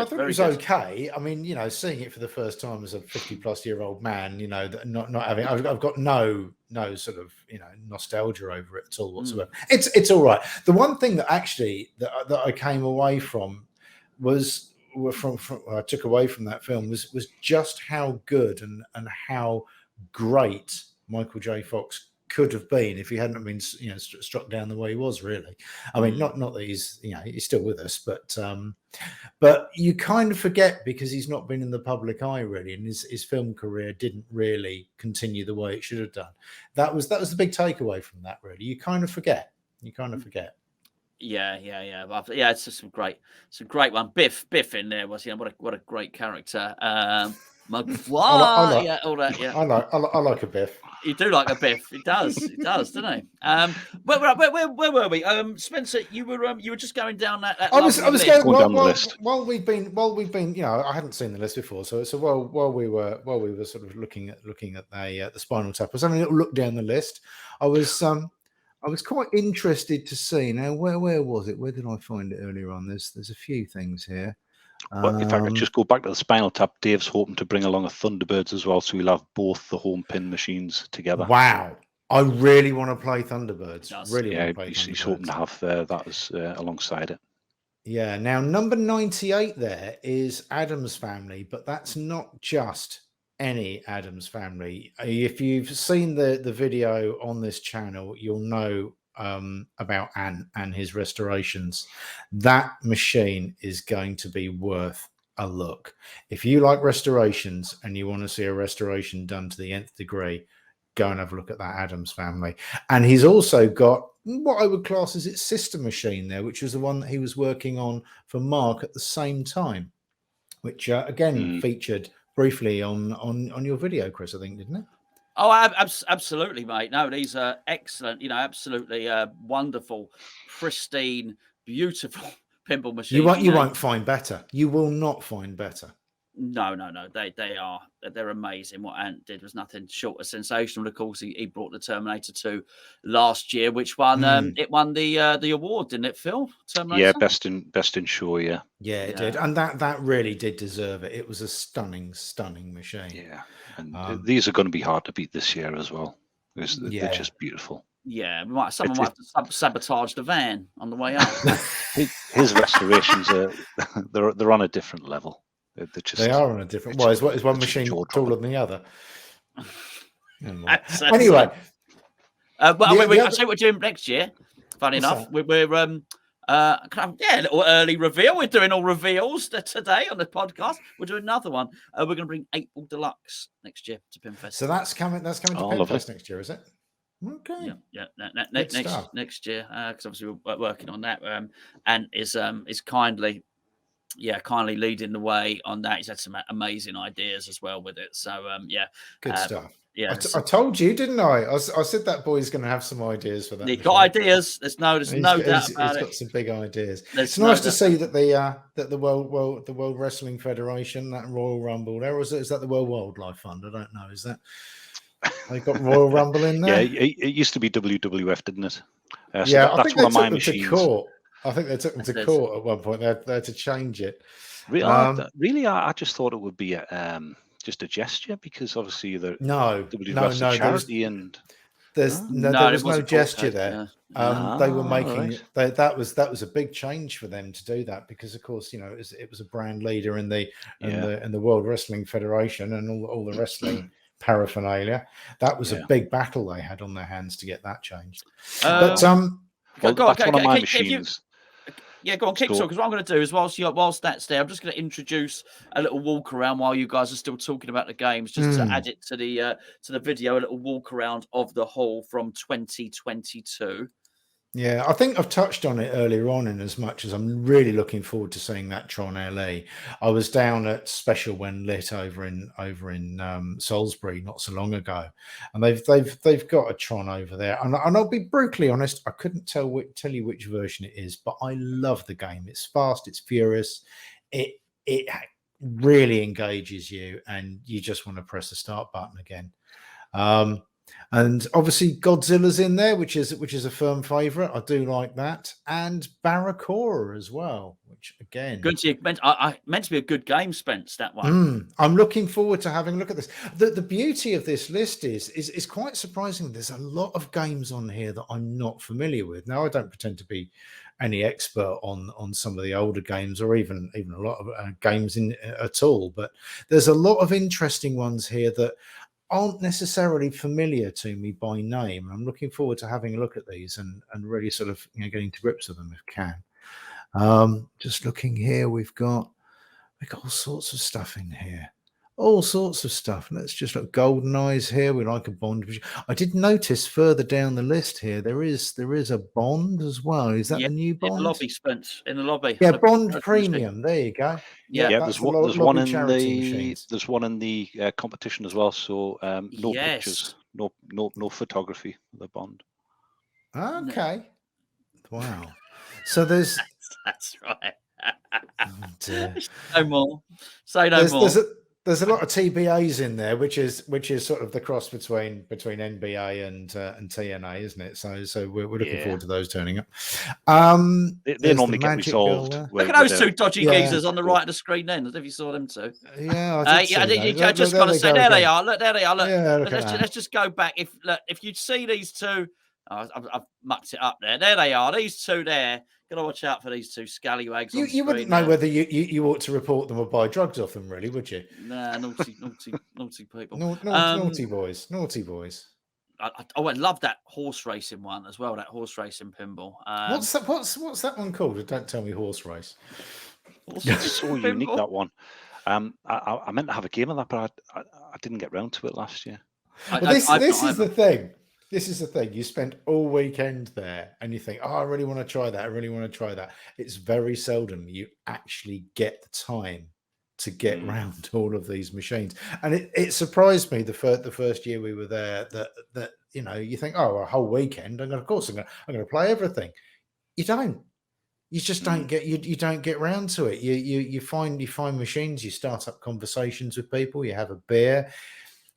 thought it was okay. I mean, seeing it for the first time as a 50-plus-year-old man, not having, I've got no sort of nostalgia over it at all whatsoever. It's all right. The one thing that actually that I came away from was. I took away from that film was just how good and how great Michael J. Fox could have been if he hadn't been struck down the way he was. Really, I mean, not that he's he's still with us, but you kind of forget because he's not been in the public eye really, and his film career didn't really continue the way it should have done. That was the big takeaway from that. Really, you kind of forget. Yeah. It's just some great one. Biff in there was, what a great character. McFly, all that. Yeah, I like a Biff. You do like a Biff. It does, doesn't it? Where were we? Spencer, you were just going down that. I was going down the list. While we've been, I hadn't seen the list before, so while we were sort of looking at the Spinal Tap, I was having a little look down the list. I was quite interested to see now where was it? Where did I find it earlier on? There's a few things here. Well, if I could just go back to the Spinal Tap, Dave's hoping to bring along a Thunderbirds as well, so we'll have both the home pin machines together. Wow, I really want to play Thunderbirds. He's hoping to have that as alongside it. Yeah. Now number 98 there is Addams Family, but that's not just any Addams Family. If you've seen the video on this channel, you'll know about Anne and his restorations. That machine is going to be worth a look. If you like restorations and you want to see a restoration done to the nth degree, go and have a look at that Addams Family. And he's also got what I would class as its sister machine there, which was the one that he was working on for Mark at the same time, which again featured briefly on your video, Chris, I think, didn't it? Oh, absolutely, mate. No, these are excellent. Absolutely wonderful, pristine, beautiful pinball machines. You won't find better. You will not find better. No. They're amazing. What Ant did was nothing short of sensational. Of course, he brought the Terminator 2 last year, which won it won the award, didn't it, Phil? Terminator? Yeah, best in show. Yeah, it did, and that really did deserve it. It was a stunning machine. Yeah, and these are going to be hard to beat this year as well. They're just beautiful. Yeah, someone might have to sabotage the van on the way up. His restorations they're on a different level. They are on a different. Why is one machine taller than the other? Anyway, I'll tell you what we're doing next year. Funny enough, we're a little early reveal. We're doing all reveals today on the podcast. We're doing another one. We're going to bring 8 Ball Deluxe next year to Pinfest. So that's coming to Pinfest next year, is it? Okay. Yeah. Next year, because obviously we're working on that. And is kindly leading the way on that. He's had some amazing ideas as well with it. So good stuff. Yeah, I told you, didn't I? I said that boy's going to have some ideas for that. He's got ideas. There's no doubt about it. He's got some big ideas. It's nice to see that the World Wrestling Federation, that Royal Rumble, is that the World Wildlife Fund? I don't know. Is that they got Royal Rumble in there? Yeah, it used to be WWF, didn't it? I think they took them to court. I think they took them to court at one point. They had to change it. Really, I just thought it would be just a gesture, because obviously the charity and there was no gesture there. They were making that was a big change for them to do that, because of course it was a brand leader in the World Wrestling Federation and all the wrestling paraphernalia. That was a big battle they had on their hands to get that changed. That's one of my machines. Go on, kick off, because what I'm going to do is whilst that's there, I'm just going to introduce a little walk around while you guys are still talking about the games, just to add it to the video, a little walk around of the hall from 2022. Yeah, I think I've touched on it earlier on, in as much as I'm really looking forward to seeing that Tron LE. I was down at Special When Lit over in Salisbury not so long ago, and they've got a Tron over there. And I'll be brutally honest, I couldn't tell you which version it is, but I love the game. It's fast, it's furious, it really engages you, and you just want to press the start button again. And obviously Godzilla's in there, which is a firm favourite. I do like that, and Barracuda as well, which again, good. Meant to be a good game, Spence. That one. I'm looking forward to having a look at this. The beauty of this list is quite surprising. There's a lot of games on here that I'm not familiar with. Now, I don't pretend to be any expert on some of the older games, or even a lot of games at all, but there's a lot of interesting ones here that aren't necessarily familiar to me by name. I'm looking forward to having a look at these and really sort of getting to grips with them if can. Just looking here, we've got all sorts of stuff in here. All sorts of stuff. Let's just look. Golden Eyes here. We like a Bond. I did notice further down the list here there is a Bond as well. Is that the new Bond? In the lobby, Spence. In the lobby. Yeah, Bond Premium. There you go. Yeah, there's one in the competition as well. So no pictures, no photography of the Bond. Okay. Wow. So there's that's right. Oh dear. No more. Say no more. There's a lot of TBAs in there, which is sort of the cross between NBA and TNA, isn't it? So we're looking forward to those turning up. They normally get resolved. Look at those two dodgy geezers on the right of the screen. Then, as if you saw them too. Yeah, I just got to say, there they are. Look, there they are. Look, yeah, let's just go back. If you'd see these two, I've mucked it up there. There they are. These two there. Got to watch out for these two scallywags. You wouldn't know whether you ought to report them or buy drugs off them, really, would you? Nah, naughty people. Naughty boys. I would love that horse racing one as well. That horse racing pinball. What's that one called? Don't tell me horse race. It's so unique, that one. I meant to have a game of that, but I didn't get round to it last year. This is the thing. This is the thing. You spend all weekend there and you think, I really want to try that. I really want to try that. It's very seldom you actually get the time to get round to all of these machines. And it surprised me the first year we were there that you think, a whole weekend. And of course, I'm going to play everything. You You just don't get you don't get round to it. You find machines. You start up conversations with people. You have a beer.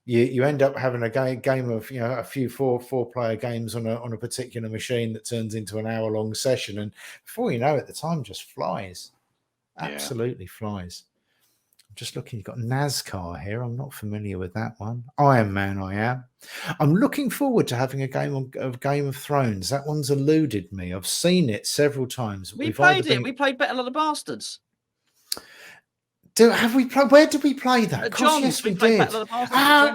You end up having a game of a few four player games on a particular machine that turns into an hour-long session, and before you know it, the time just flies. Absolutely flies. I'm just looking. You've got NASCAR here. I'm not familiar with that one. Iron Man, I am. I'm looking forward to having a game of Game of Thrones. That one's eluded me. I've seen it several times. We played it. We played Battle of the Bastards. Have we played? Where did we play that? John's, yes, we did.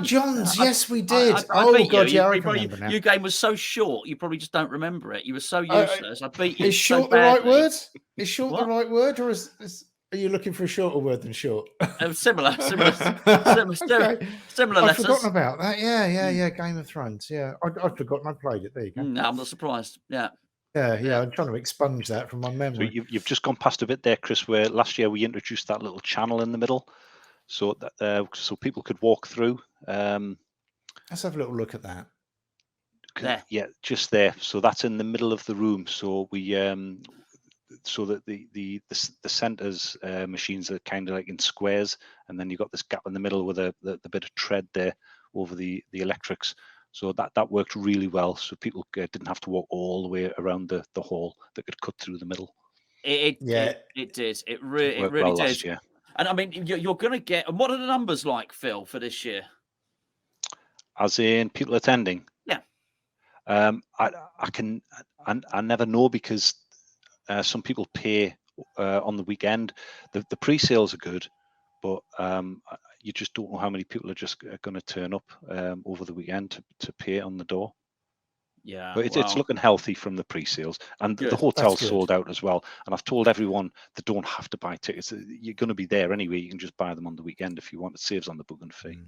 John's. Yes, we did. I God, yeah, I remember now. Your game was so short, you probably just don't remember it. You were so useless. I beat you. Is short so the right badly. word? Is short the right word, or are you looking for a shorter word than short? Similar Okay. Similar I've letters. forgotten about that. Yeah. Game of Thrones. Yeah, I'd forgotten I played it. There you go. No, I'm not surprised. Yeah. I'm trying to expunge that from my memory. So you've just gone past a bit there, Chris, where last year we introduced that little channel in the middle, so that so people could walk through. Let's have a little look at that. There. Yeah, just there. So that's in the middle of the room. So we so that the centers machines are kind of like in squares, and then you've got this gap in the middle with the bit of tread there over the electrics. So that worked really well. So people didn't have to walk all the way around the hall. They could cut through the middle. It did. It really did. Last year. And I mean, you're going to get. And what are the numbers like, Phil, for this year? As in people attending? Yeah. I never know, because some people pay on the weekend. The pre-sales are good, but you just don't know how many people are just going to turn up over the weekend to pay on the door. Yeah, but it's looking healthy from the pre-sales, and good. The hotel's sold out as well. And I've told everyone they don't have to buy tickets. You're going to be there anyway. You can just buy them on the weekend if you want. It saves on the booking fee.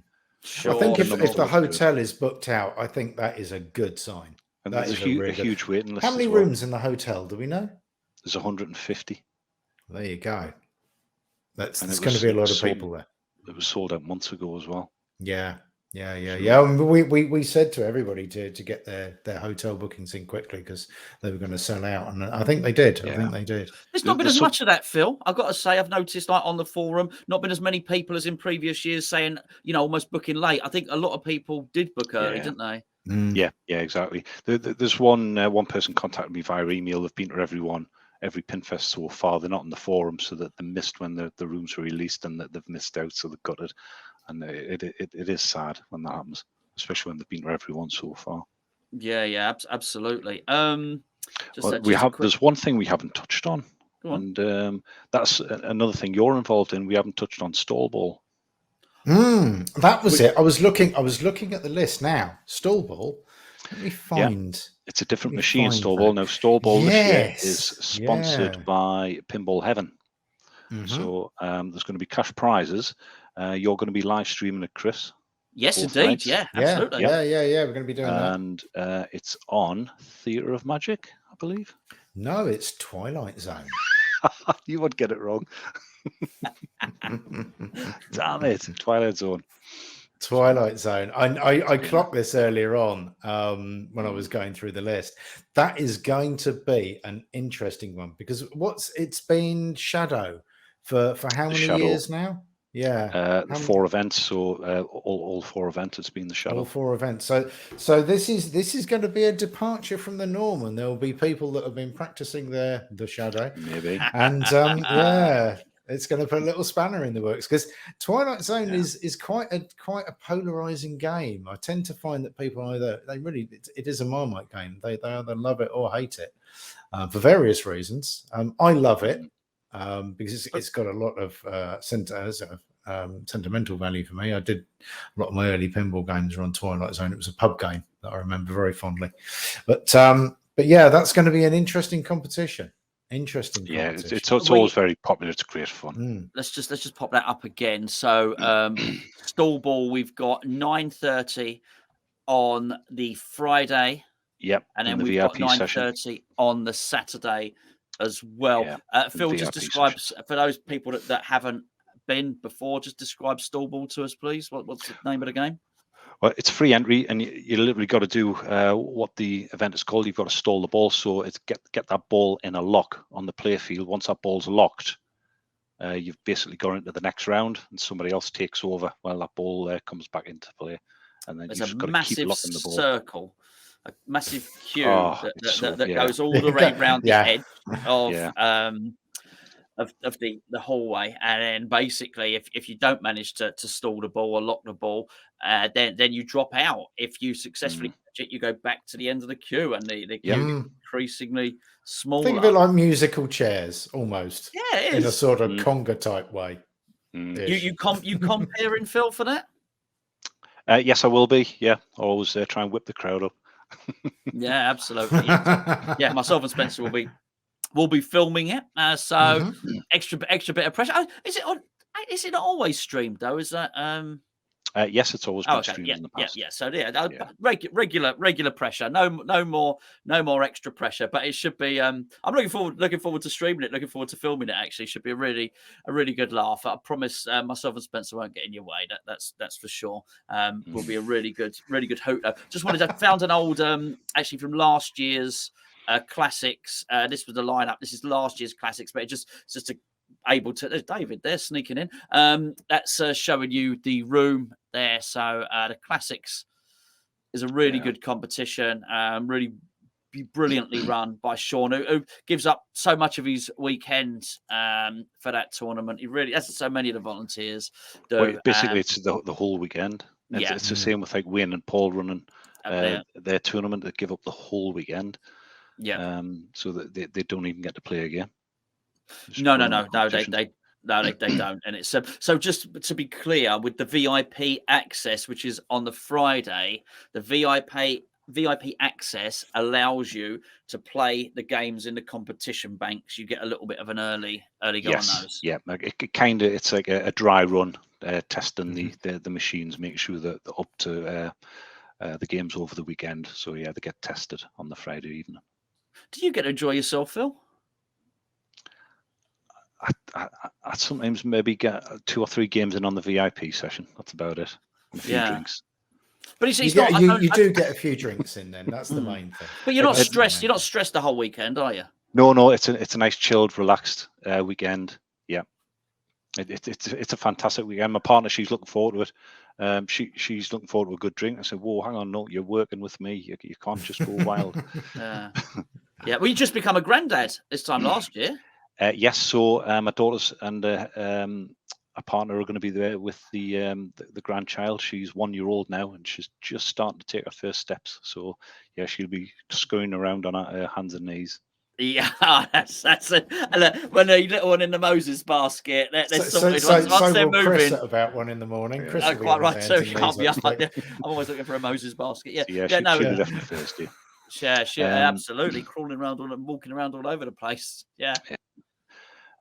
Sure. I think if the hotel is booked out, I think that is a good sign. And that there's is a huge waiting list. How many rooms in the hotel? Do we know? There's 150. There you go. There's going to be a lot of people there. It was sold out months ago as well. Yeah. We said to everybody to get their hotel bookings in quickly, because they were going to sell out, and I think they did. Yeah. I think they did. There's not been as much of that, Phil. I've got to say, I've noticed, like on the forum, not been as many people as in previous years saying, almost booking late. I think a lot of people did book early, didn't they? Yeah, exactly. There's one person contacted me via email. They've been to every Pinfest so far. They're not in the forum, so that they missed when the rooms were released, and that they've missed out, so they've got it. And it is sad when that happens, especially when they've been to everyone so far. Yeah, absolutely. There's one thing we haven't touched on, and that's another thing you're involved in. We haven't touched on stall ball. That was it. I was looking at the list now. Stall ball. Let me find. Yeah. It's a different machine, stall ball. Now, stall ball this year is sponsored by Pinball Heaven. So there's going to be cash prizes. You're going to be live streaming it, Chris. Yes, indeed. Nights. Yeah, absolutely. Yeah. We're going to be doing that. And it's on Theatre of Magic, I believe. No, it's Twilight Zone. You would get it wrong. Damn it, Twilight Zone. Twilight Zone. I clocked this earlier on when I was going through the list. That is going to be an interesting one, because it's been Shadow for how many years now? Yeah, 4 events. So all 4 events, it's been the Shuttle. All 4 events. So this is going to be a departure from the norm, and there will be people that have been practicing the Shadow, maybe, and it's going to put a little spanner in the works, because Twilight Zone is quite a polarizing game. I tend to find that people it is a Marmite game. They either love it or hate it for various reasons. I love it. Because it's got a lot of sentimental value for me. I did a lot of my early pinball games were on Twilight Zone. It was a pub game that I remember very fondly. But yeah, that's going to be an interesting competition. Yeah, it's always very popular. It's great fun. Let's just pop that up again. So stall ball, we've got 9:30 on the Friday. Yep, and then we've got 9:30 on the Saturday as well. Phil, just describe for those people that haven't been before, just describe stall ball to us, please. What's the name of the game? Well, it's free entry, and you literally got to do what the event is called. You've got to stall the ball, so it's get that ball in a lock on the play field. Once that ball's locked, you've basically gone into the next round, and somebody else takes over while that ball comes back into play. And then there's you a just got to keep massive locking the ball. circle, a massive cube that yeah. goes all the way around the edge of Yeah. Of the hallway, and then basically if you don't manage to stall the ball or lock the ball, then you drop out. If you successfully catch it, you go back to the end of the queue, and the queue is increasingly smaller. Think of it like musical chairs, almost. Yeah, it is. In a sort of conga type way. You comparing, Phil, for that? Yes, I will be. Yeah, always try and whip the crowd up. Yeah, absolutely. Yeah, myself and Spencer will be filming it. So extra bit of pressure. Is it not always streamed though? Is that yes, it's always been streamed in the past. Yeah. So regular pressure. No more extra pressure. But it should be. I'm looking forward to streaming it. Looking forward to filming it. Actually, should be a really good laugh. I promise. Myself and Spencer won't get in your way. That's for sure. Will be a really good hoot. Just wanted to found an old actually from last year's classics. This was the lineup. This is last year's classics, but it's just able to. There's David there sneaking in. That's showing you the room there. So the classics is a really good competition. Really brilliantly run by Sean, who gives up so much of his weekend for that tournament. He really, as so many of the volunteers do. Well, basically, it's the whole weekend. It's the same with like Wayne and Paul running their tournament. They give up the whole weekend. Yeah. So that they don't even get to play again. No, they don't. And it's so just to be clear, with the VIP access, which is on the Friday, the VIP access allows you to play the games in the competition banks. You get a little bit of an early go on those. Yeah, it's like a dry run, testing the machines, making sure that they're up to the games over the weekend. So yeah, they get tested on the Friday evening. Do you get to enjoy yourself, Phil? I sometimes maybe get 2 or 3 games in on the VIP session. That's about it. A few drinks. But you do get a few drinks in then. That's the main thing. But you're not stressed. You're not stressed the whole weekend, are you? No. It's a nice, chilled, relaxed weekend. Yeah. It's a fantastic weekend. My partner, she's looking forward to it. She's looking forward to a good drink. I said, "Whoa, hang on, no, you're working with me. You can't just go wild." Yeah. Well, you just become a granddad this time last year. Yes. So my daughters and a partner are going to be there with the grandchild. She's 1 year old now, and she's just starting to take her first steps. So yeah, she'll be scurrying around on her hands and knees. Yeah, that's it. When a little one in the Moses basket, there's something. Once they're moving, Chris at about 1 in the morning. Chris quite right. So you can't be up like that. I'm always looking for a Moses basket. She'll be there for Thursday. Yeah, absolutely. Crawling around and walking around all over the place. Yeah.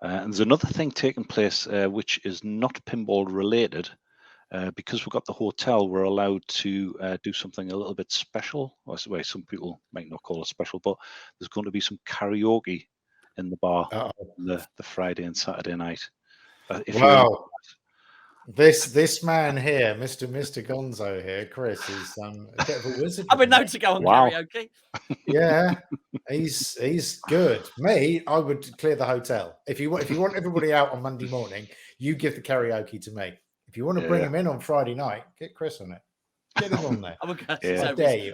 And there's another thing taking place, which is not pinball related. Because we've got the hotel, we're allowed to do something a little bit special. Well, that's the way some people might not call it special, but there's going to be some karaoke in the bar on the Friday and Saturday night. Wow. This man here, Mr. Gonzo here, Chris, is a bit of a wizard. I've been known to go on karaoke. Yeah, he's good. Me, I would clear the hotel. If you want everybody out on Monday morning, you give the karaoke to me. If you want to bring him in on Friday night, get Chris on it. Get him on there.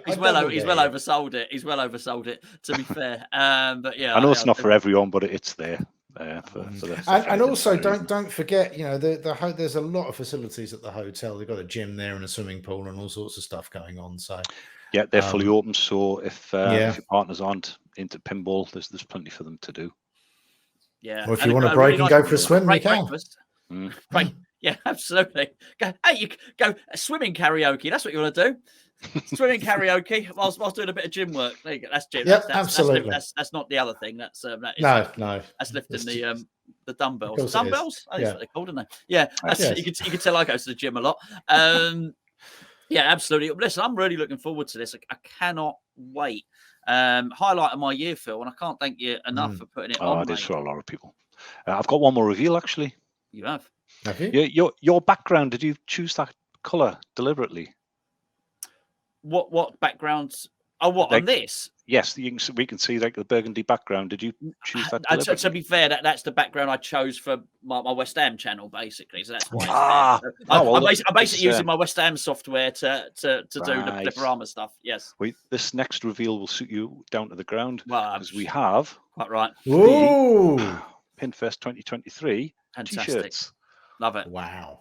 He's well oversold it. He's well oversold it, to be fair. But yeah, I know it's not for everyone, but it's there. And also don't forget, there's a lot of facilities at the hotel. They've got a gym there and a swimming pool and all sorts of stuff going on. So yeah, they're fully open. So if your partners aren't into pinball, there's plenty for them to do. Yeah. Or if you want to break and go for a swim, you can. Right. Yeah, absolutely. You go swimming karaoke. That's what you want to do. Swimming karaoke whilst doing a bit of gym work. There you go. That's gym. Yeah, absolutely. That's not the other thing. That's no. That's lifting the dumbbells. Dumbbells. That's what they're called, aren't they? Yeah. You can tell I go to the gym a lot. Yeah, absolutely. Listen, I'm really looking forward to this. I cannot wait. Highlight of my year, Phil, and I can't thank you enough for putting it on. It is for a lot of people. I've got one more reveal actually. You have. Have you? Your background, did you choose that colour deliberately? What backgrounds? Oh, what on this? Yes, we can see like the burgundy background. Did you choose that? To be fair, that's the background I chose for my West Ham channel, basically. So that's why. I'm basically using my West Ham software to do the Flipperama stuff. Yes. This next reveal will suit you down to the ground because we have quite right. Ooh, Pinfest 2023 t-shirts. Love it. Wow.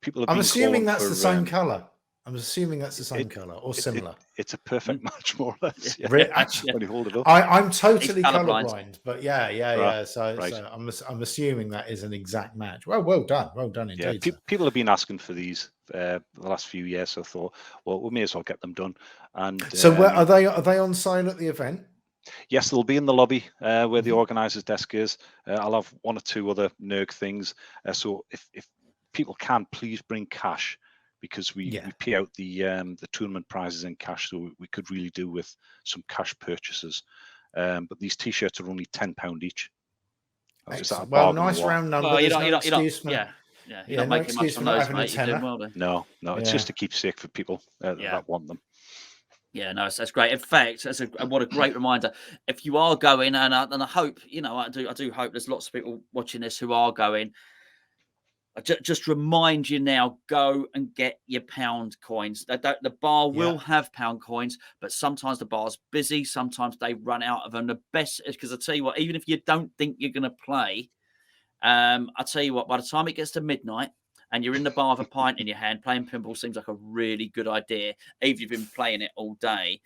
People have I'm assuming that's the same color. I'm assuming that's the same color or similar. It's a perfect match, more or less. Yeah. Actually, when you hold it up. I'm totally colorblind. colorblind, but yeah. So I'm assuming that is an exact match. Well done indeed. Yeah, people have been asking for these the last few years, so I thought, well, we may as well get them done. And so, where are they on sale at the event? Yes, they'll be in the lobby where the organizer's desk is. I'll have one or two other NERG things. So if people can, please bring cash, because we pay out the tournament prizes in cash, so we could really do with some cash purchases. But these t-shirts are only £10 each. Well, nice round number. You're not making much on those, mate. You're doing well, no, it's just a keepsake for people that want them. Yeah, no, that's great. In fact, what a great reminder. If you are going, and I hope, I do hope there's lots of people watching this who are going. Just remind you now, go and get your pound coins. The bar will have pound coins, but sometimes the bar's busy. Sometimes they run out of them. The best is, because I tell you what, even if you don't think you're going to play, I tell you what, by the time it gets to midnight and you're in the bar with a pint in your hand, playing pinball seems like a really good idea. Even if you've been playing it all day,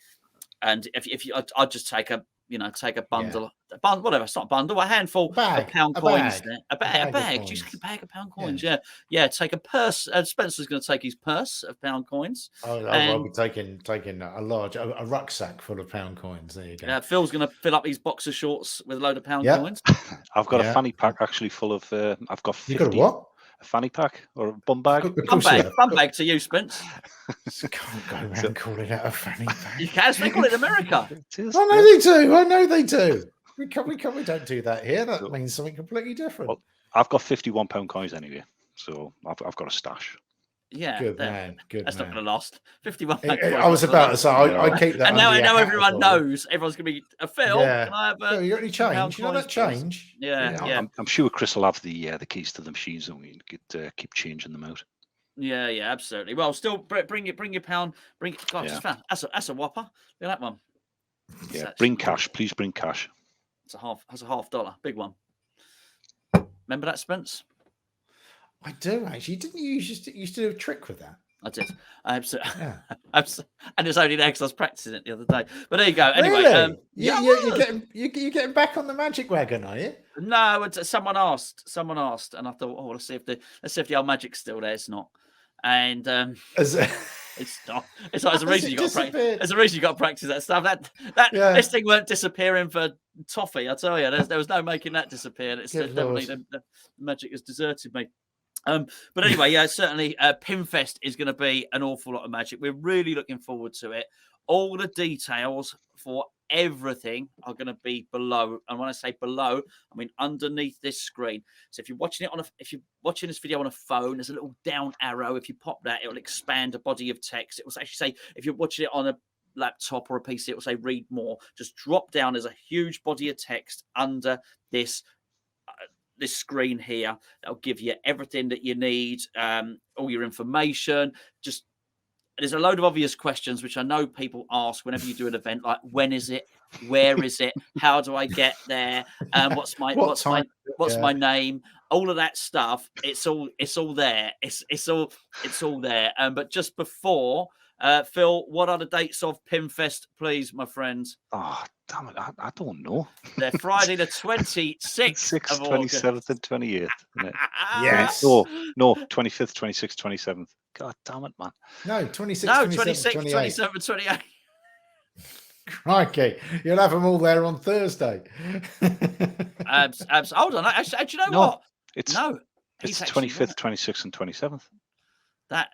and if you, I'd just take a bundle, whatever. It's not a bundle, a handful of pound coins. A bag. Just a bag of pound coins. Yeah. Take a purse. Spencer's going to take his purse of pound coins. I'll be taking a rucksack full of pound coins. There you go. Phil's going to fill up his boxer shorts with a load of pound coins. I've got a fanny pack actually full of. I've got 50. You got a what? A fanny pack or a bum bag? Bum bag to you, Spence. Can't go around calling it a fanny pack. You can. They call it in America. I know they do. We don't do that here. That means something completely different. Well, I've got £51 coins anyway, so I've got a stash. Yeah, good man. That's not going to last. 51. I was about to say I keep that. And now everyone knows. Everyone's going to be a Phil. Yeah. Can I have Phil, you got any change? You know that change? Yeah. I'm sure Chris will have the keys to the machines, and we can keep changing them out. Yeah, absolutely. Well, still bring your pound. Bring it. God, that's a whopper. Look at that one. Yeah, bring cash. Please bring cash. That's a $50. Big one. Remember that, Spence? I do actually. Didn't you used to do a trick with that? I did. Absolutely. And it's only there because I was practicing it the other day. But there you go. Anyway, really? You're getting back on the magic wagon, are you? No, someone asked, and I thought, let's see if the old magic's still there. It's not, and it's not. It's like there's a reason you got to practice. There's a reason you got to practice that stuff. This thing weren't disappearing for toffee. I tell you, there was no making that disappear. It's definitely the magic has deserted me. But anyway, certainly Pinfest is going to be an awful lot of magic. We're really looking forward to it. All the details for everything are going to be below. And when I say below, I mean underneath this screen. So if you're watching this video on a phone, there's a little down arrow. If you pop that, it will expand a body of text. It will actually say, if you're watching it on a laptop or a PC, it will say read more. Just drop down. There's a huge body of text under this screen here. That'll give you everything that you need, all your information. Just there's a load of obvious questions which I know people ask whenever you do an event, like when is it, where is it, how do I get there, what's my name, all of that stuff. It's all there. It's all there. But just before, Phil, what are the dates of Pinfest, please, my friends? Oh, damn it, I don't know. They're Friday the 26th 6th, of August. 27th and 28th. Isn't it? Yes. No, 25th, 26th, 27th. God damn it, man. No, 26th, no, 26th, 27th, 28th. Crikey, you'll have them all there on Thursday. Hold on, actually, do you know what? It's the 25th, 26th, and 27th.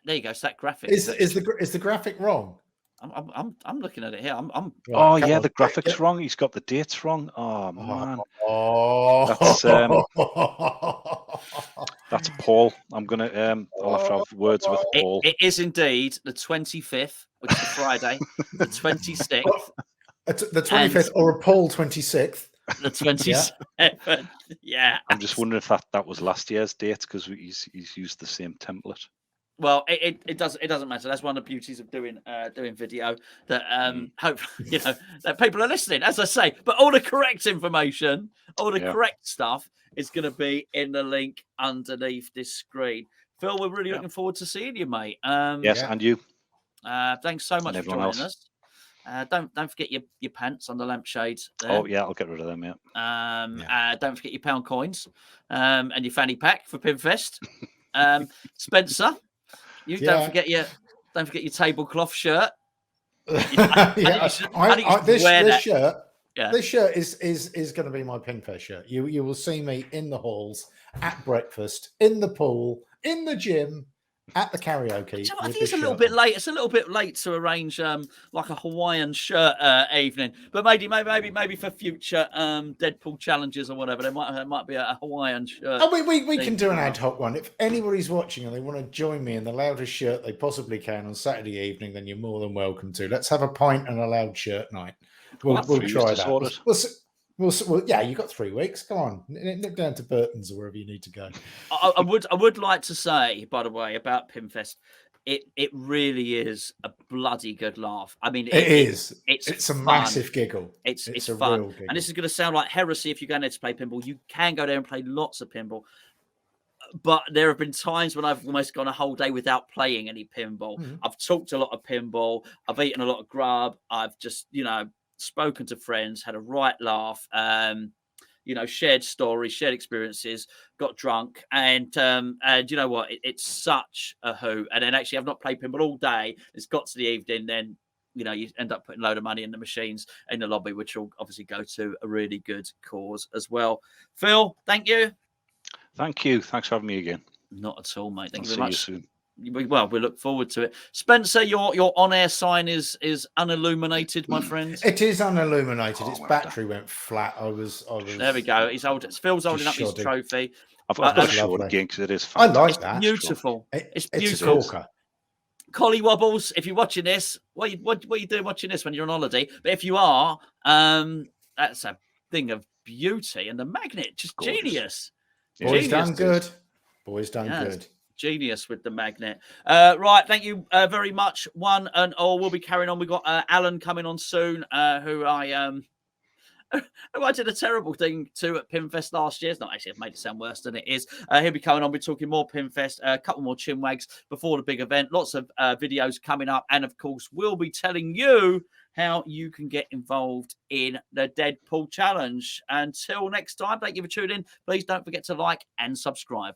There you go. It's that graphic. Is the graphic wrong? I'm looking at it here. The graphic's wrong. He's got the dates wrong. Oh man. Oh. That's That's Paul. I'm gonna. I'll have to have words with Paul. It is indeed the 25th, which is Friday, the 26th, the 25th, or a Paul 26th. the 27th. Yeah. I'm just wondering if that was last year's date because he's used the same template. Well, it doesn't matter. That's one of the beauties of doing video. That hope that people are listening, as I say. But all the correct information, all the correct stuff, is going to be in the link underneath this screen. Phil, we're really looking forward to seeing you, mate. Yes, and you. Thanks so much for joining us. Don't forget your pants on the lampshades. There. Oh yeah, I'll get rid of them. Yeah. Don't forget your pound coins and your fanny pack for Pinfest. Spencer. Don't forget your tablecloth shirt. This shirt. Yeah. This shirt is going to be my Pinfest shirt. You will see me in the halls, at breakfast, in the pool, in the gym, at the karaoke. I think it's a little bit late. It's a little bit late to arrange like a Hawaiian shirt evening, but maybe for future Deadpool challenges or whatever, there might be a Hawaiian shirt. Oh, we can do an ad hoc one. If anybody's watching and they want to join me in the loudest shirt they possibly can on Saturday evening, then you're more than welcome to. Let's have a pint and a loud shirt night. We'll try that. Well, yeah, you got 3 weeks. Come on, nip down to Burton's or wherever you need to go. I would like to say, by the way, about Pinfest, it really is a bloody good laugh. I mean, it's a fun. massive giggle. It's fun, real giggle. And this is going to sound like heresy if you go there to play pinball. You can go there and play lots of pinball, but there have been times when I've almost gone a whole day without playing any pinball. Mm-hmm. I've talked a lot of pinball. I've eaten a lot of grub. I've just spoken to friends, had a right laugh, shared stories, shared experiences, got drunk, and you know what? It's such a hoot. And then actually, I've not played pinball all day. It's got to the evening, then you end up putting a load of money in the machines in the lobby, which will obviously go to a really good cause as well. Phil, thank you. Thank you. Thanks for having me again. Not at all, mate. Thank you See very much. You soon. Well, we look forward to it. Spencer, your on-air sign is unilluminated, my friends. It is unilluminated. Its battery went flat. I was. There we go. Phil's holding up his trophy. I've got to show it again because it is fantastic. I like that. Beautiful. It's beautiful. It's a corker. Collie Wobbles, if you're watching this, what are you doing watching this when you're on holiday? But if you are, that's a thing of beauty. And the magnet, just gorgeous. Genius. Boys done good. Boys done good. Genius with the magnet. Right, thank you very much, one and all. We'll be carrying on. We've got Alan coming on soon, who I did a terrible thing to at Pinfest last year. It's not actually, I've made it sound worse than it is. He'll be coming on. We're talking more Pinfest, a couple more chinwags before the big event. Lots of videos coming up. And of course, we'll be telling you how you can get involved in the Deadpool Challenge. Until next time, thank you for tuning in. Please don't forget to like and subscribe.